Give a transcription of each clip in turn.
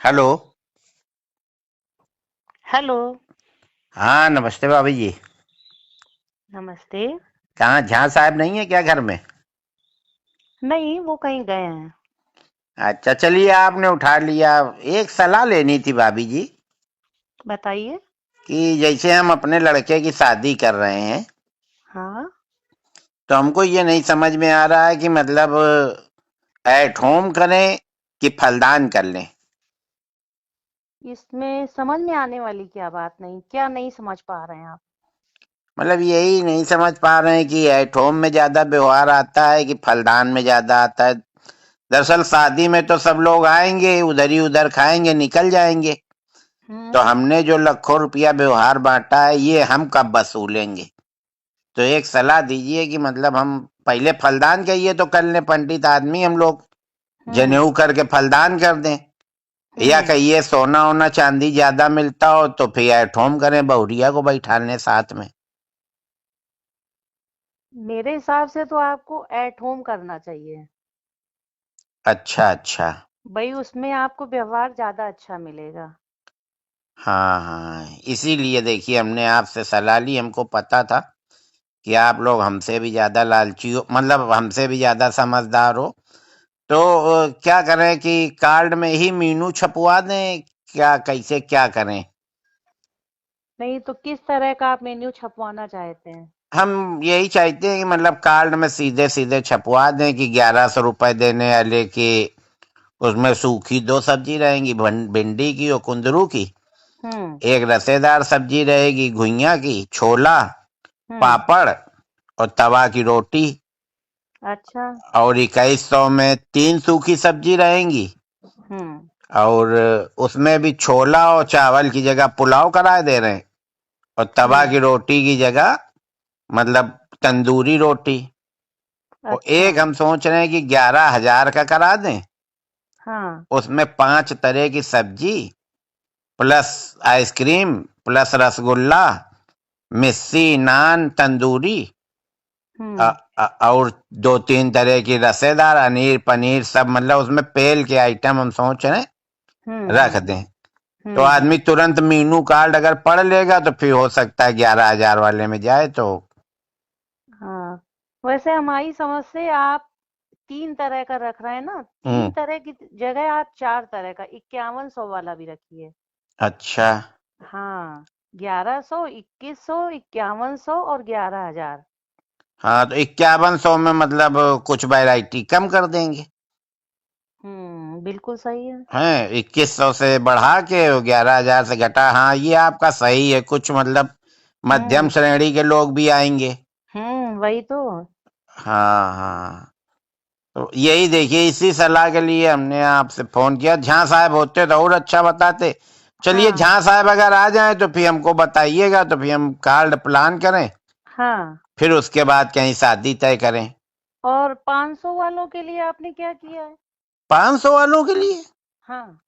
Hello. Hello. हाँ, नमस्ते भाभी जी। नमस्ते। कहाँ झां साहब नहीं है क्या घर में? नहीं, वो कहीं गए हैं। अच्छा, चलिए आपने उठा लिया। एक सलाह लेनी थी भाभी जी बताइए। कि जैसे हम अपने लड़के की शादी कर रहे हैं, हाँ। तो हमको ये नहीं समझ में आ रहा है कि मतलब एट होम करें कि फलदान कर लें। इसमें समझ में आने वाली क्या बात नहीं, क्या नहीं समझ पा रहे हैं आप? मतलब यही नहीं समझ पा रहे हैं कि एट होम में ज्यादा व्यवहार आता है कि फलदान में ज्यादा आता है। दरअसल शादी में तो सब लोग आएंगे, उधर ही उधर खाएंगे, निकल जाएंगे। तो हम्म। हमने जो लाखों रुपया व्यवहार बांटा है, ये हम कब वसूलेंगे? तो एक सलाह दीजिए कि मतलब हम पहले फलदान कहिए तो कर लें, पंडित आदमी हम लोग, हम्म। जनेऊ करके फलदान कर दें। या हम्म। कहिए सोना ओना चांदी ज्यादा मिलता हो तो फिर एट होम करें, बहुरिया को बैठा लें साथ में। मेरे हिसाब से तो आपको एट होम करना चाहिए। अच्छा अच्छा। भाई उसमें आपको व्यवहार ज्यादा अच्छा मिलेगा। हाँ हाँ, इसीलिए देखिए हमने आपसे सलाह ली। हमको पता था कि आप लोग हमसे भी ज्यादा लालची हो, मतलब हमसे भी ज्यादा समझदार हो। तो क्या करें कि कार्ड में ही मीनू छपवा दें, क्या कैसे क्या करें? नहीं तो किस तरह का आप मेन्यू छपवाना चाहते हैं? हम यही चाहते हैं कि मतलब कार्ड में सीधे सीधे छपवा दें कि 1100 रुपए देने वाले की, उसमें सूखी दो सब्जी रहेंगी, भिंडी की और कुंदरू की। हम्म। एक रसेदार सब्जी रहेगी घुइयां की, छोला, हम्म। पापड़ और तवा की रोटी। अच्छा। और 2100 में 3 सूखी सब्जी रहेंगी। हम्म। और उसमें भी छोला और चावल की जगह पुलाव कराए दे रहे हैं। और तवा हम्म। की रोटी की जगह मतलब तंदूरी रोटी। और अच्छा। एक हम सोच रहे हैं कि 11,000 का करा दें। हाँ। उसमें 5 तरह की सब्जी प्लस आइसक्रीम प्लस रसगुल्ला, मिस्सी, नान, तंदूरी, हम्म। और 2-3 तरह की रसेदार, अनीर, पनीर सब, मतलब उसमें पेल के आइटम हम सोच रहे हैं रख हम्म। दें। तो आदमी हम्म। तुरंत मीनू कार्ड अगर पढ़ लेगा तो फिर हो सकता है 11,000 वाले में जाए तो। हाँ। वैसे हमारी समझ से आप 3 तरह का रख रहे हैं ना, 3 हम्म। तरह की जगह आप 4 तरह का 5100 वाला भी रखिए। अच्छा। हाँ। 1100, 2100, 5100 और 11,000। हाँ, तो 5100 में मतलब कुछ वैरायटी कम कर देंगे। बिल्कुल सही है। हैं, 2100 से बढ़ा के 11,000 से घटा। हाँ, ये आपका सही है। कुछ मतलब मध्यम हम्म। श्रेणी के लोग भी आएंगे। वही तो। हाँ हाँ। तो यही देखिए, इसी सलाह के लिए हमने आपसे फोन किया। झां साहब होते तो और अच्छा बताते। चलिए, हाँ। झां साहब अगर आ जाए तो फिर हमको बताइएगा, तो फिर हम कार्ड प्लान करें, हाँ। फिर उसके बाद कहीं शादी तय करें। और 500 वालों के लिए आपने क्या किया है? 500 वालों के लिए? हाँ।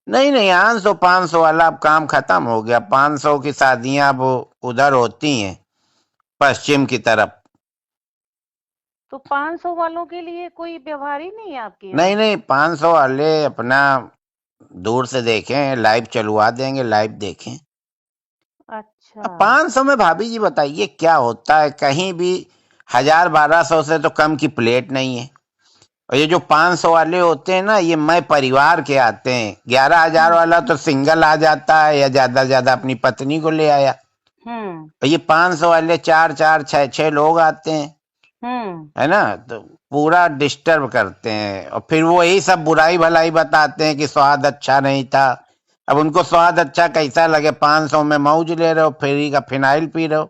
नहीं नहीं, 500 वाला अब काम खत्म हो गया। 500 की शादियां अब उधर होती हैं, पश्चिम की तरफ। तो 500 वालों के लिए कोई व्यवहार ही नहीं है आपके नहीं यहाँ? नहीं, 500 वाले अपना दूर से देखें, लाइव चलवा देंगे, लाइव देखें। अच्छा। अब 500 में भाभी जी बताइए क्या होता है कहीं भी? 1000-1200 से तो कम की प्लेट नहीं है। और ये जो 500 वाले होते हैं ना, ये मैं परिवार के आते हैं। 11,000 हम्म। वाला तो सिंगल आ जाता है या ज्यादा से ज्यादा अपनी पत्नी को ले आया। हम्म। और ये 500 वाले 4-4, 6-6 लोग आते हैं, हम्म। है ना? तो पूरा डिस्टर्ब करते हैं और फिर वो यही सब बुराई भलाई बताते हैं कि स्वाद अच्छा नहीं था। अब उनको स्वाद अच्छा कैसा लगे? 500 में मौज ले रहे हो, फ्री का फिनाइल पी रहे हो।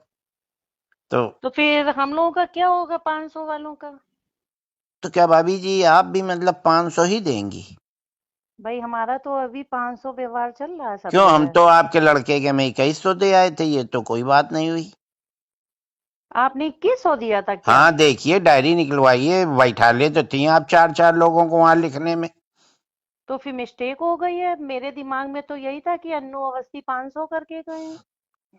तो तो फिर हम लोगों का क्या होगा 500 वालों का? तो क्या भाभी जी आप भी मतलब 500 ही देंगी? भाई हमारा तो अभी 500 व्यवहार चल रहा है सब क्यों, हम जगह। तो आपके लड़के के में 2100 दे आए थे, ये तो कोई बात नहीं हुई। आपने 2100 दिया था क्या? हाँ, देखिए डायरी निकलवाइए, बैठा ले तो थी आप 4-4 लोगों को वहां लिखने में। तो फिर मिस्टेक हो गई है, मेरे दिमाग में तो यही था कि अन्नू अवस्थी 500 करके गए हैं।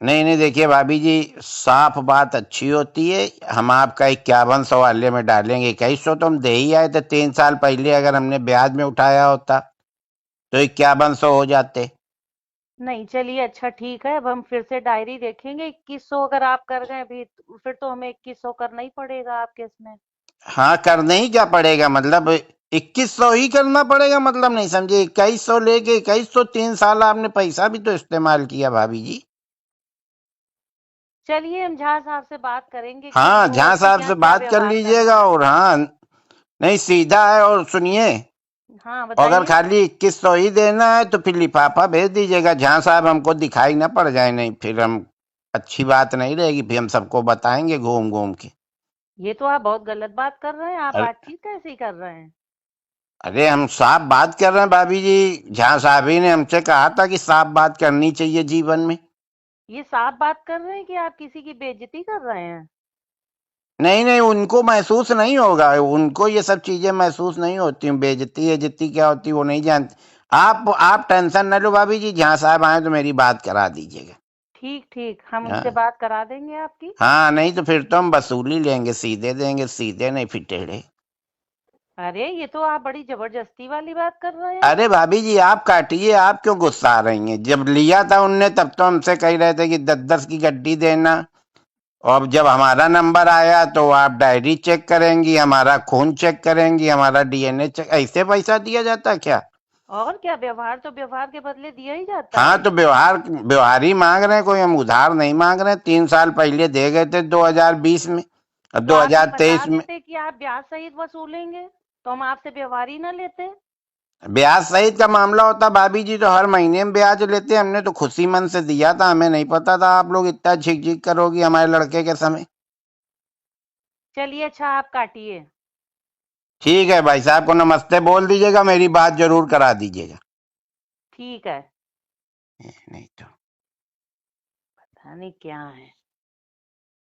नहीं नहीं, देखिए भाभी जी, साफ बात अच्छी होती है। हम आपका 5100 वाले में डालेंगे। 2100 तो हम दे ही आए थे 3 साल पहले, अगर हमने ब्याज में उठाया होता तो 5100 हो जाते। नहीं, चलिए अच्छा ठीक है, अब हम फिर से डायरी देखेंगे। 2100 अगर आप कर गए भी, फिर तो हमें 2100 करना ही पड़ेगा आपके इसमें। हाँ, करने ही क्या पड़ेगा, मतलब 2100 ही करना पड़ेगा, मतलब नहीं समझे। 2100 लेके 2100, 3 साल आपने पैसा भी तो इस्तेमाल किया भाभी जी। चलिए हम झा साहब से बात करेंगे कि हाँ, वो झा ठीक साहब है से क्या बात कर व्यवहार कर लीजिएगा। रहा है। और हाँ, नहीं सीधा है। और सुनिए, हाँ अगर बताइए। खाली 2100 ही देना है तो फिर लिफाफा भेज दीजिएगा। झा साहब हमको दिखाई ना पड़ जाए, नहीं फिर हम अच्छी बात नहीं रहेगी, फिर हम सबको बताएंगे घूम घूम के। ये तो आप बहुत गलत बात कर रहे हैं, आप अरे बातचीत कैसे ही कर रहे हैं। अरे, हम साफ बात कर रहे हैं भाभी जी। झा साहब ही ने हमसे कहा था कि साफ बात करनी चाहिए जीवन में। ये साफ बात कर रहे हैं कि आप किसी की बेइज्जती कर रहे हैं। नहीं नहीं, उनको महसूस नहीं होगा, उनको ये सब चीजें महसूस नहीं होती। बेइज्जती इज्जती क्या होती वो नहीं जानती। आप टेंशन न लो भाभी जी, जहाँ साहब आए तो मेरी बात करा दीजिएगा। ठीक ठीक, हम उनसे हाँ बात करा देंगे आपकी। हाँ, नहीं तो फिर तो हम वसूली लेंगे, सीधे देंगे, सीधे नहीं फिर टेढ़े। अरे ये तो आप बड़ी जबरदस्ती वाली बात कर रहे हैं। अरे भाभी जी, आप काटिए, आप क्यों गुस्सा आ रही हैं। जब लिया था उनने तब तो हमसे कह रहे थे कि 10-10 की गड्डी देना। और जब हमारा नंबर आया तो आप डायरी चेक करेंगी, हमारा खून चेक करेंगी, हमारा डीएनए चेक। ऐसे पैसा दिया जाता है क्या। और क्या, व्यवहार तो व्यवहार के बदले दिया ही जाता हाँ, है। तो व्यवहार व्यवहार ही मांग रहे हैं, कोई हम उधार नहीं मांग रहे हैं। 3 साल पहले दे गए थे 2020 में और तो आप ये 2023 बता में। देते कि आप ब्याज सहित वसूलेंगे, तो हम आपसे व्यवहार ही ना लेते। ब्याज सहित का मामला होता भाभी जी तो हर महीने में ब्याज लेते। हमने तो खुशी मन से दिया था, हमें नहीं पता था आप लोग इतना झिक झिक करोगी हमारे लड़के के समय। चलिए अच्छा, आप काटिए। ठीक है, भाई साहब को नमस्ते बोल दीजिएगा, मेरी बात जरूर करा दीजिएगा। ठीक है। नहीं तो पता नहीं क्या है।